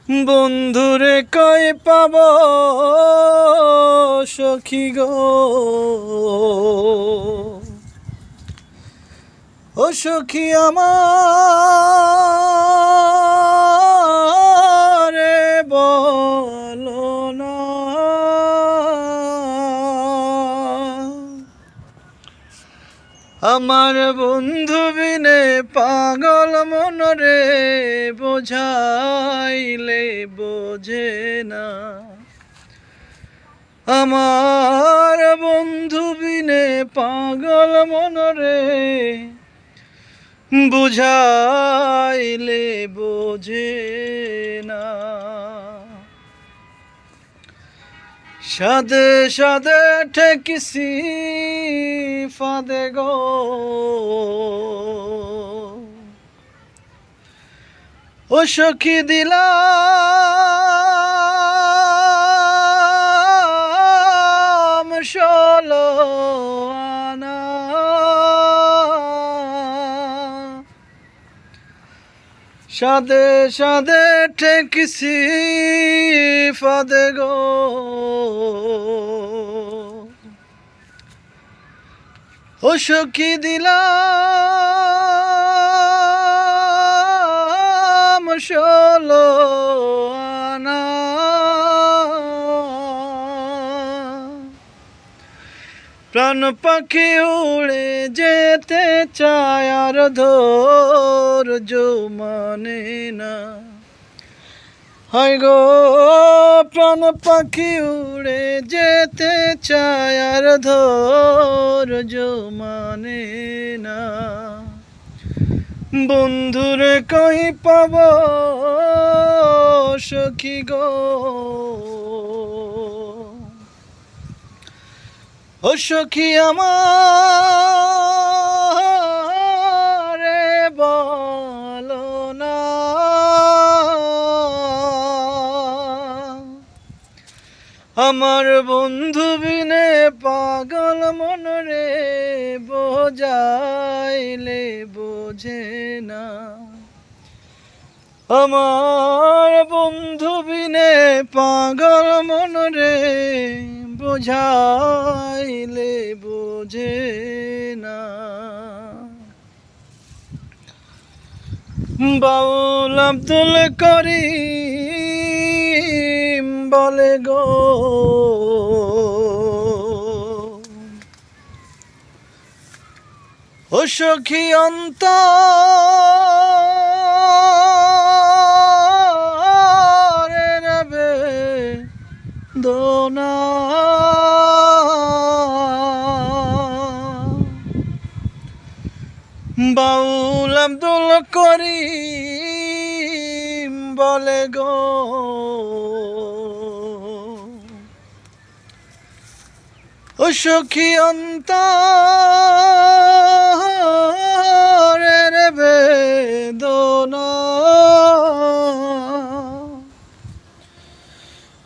বন্ধুরে কই পাব সখী গো, ও সখী আমারে বলো না। আমার বন্ধু বিনে পাগল মনরে বোঝাইলে বোঝে না। আমার বন্ধু বিনে পাগল মনরে বুঝাইলে বোঝে না। সাদে সাদে ঠেকিসি ফাদে গো, ও সখী দিলাম ষোলো আনা। সাদে সাদে ঠেকিসি ফাদে গো, ও সখী দিলাম ষোলো আনা। প্রাণ পাখি উড়ে যেতে চায় আর ধৈর্য মানে না। হায় গো প্রাণ পাখি উড়ে যেতে চায় আর ধৈর্য মানে না। বন্ধুরে কই পাব সখী গো, ও সখী আমারে বলো না। আমার বন্ধু বিনে পাগল মনরে বোঝাইলে বোঝে না। আমার বন্ধু বিনে পাগল মনরে বোঝাইলে বোঝে না। বাউল আব্দুল করিম বলে গো, ও সখী অন্তরের বেদনা। বাউল আব্দুল করিম বলে গো, ও সখী অন্তরের বেদনা।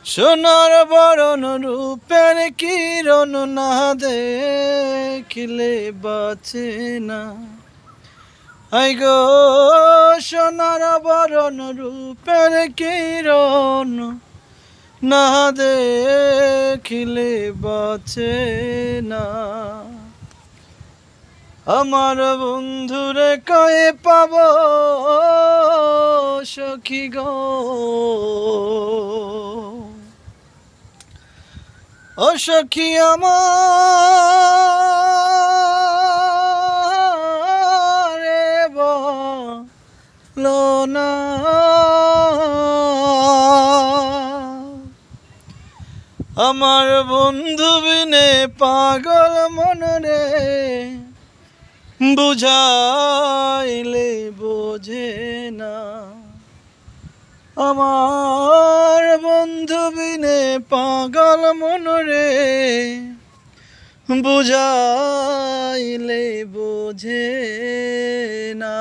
সোনার বরণ রূপের কিরণ না দেখিলে বাঁচে না। আই গো সোনার বরণ রূপের কিরণ না দেখিলে বাঁচে না। আমার বন্ধুরে কয়ে পাব সখী গো, ও সখী আমারে বলো না। আমার বন্ধু বিনে পাগল মনরে বুঝাইলে বোঝে না। আমার বন্ধু বিনে পাগল মনরে বুঝাইলে বোঝে না।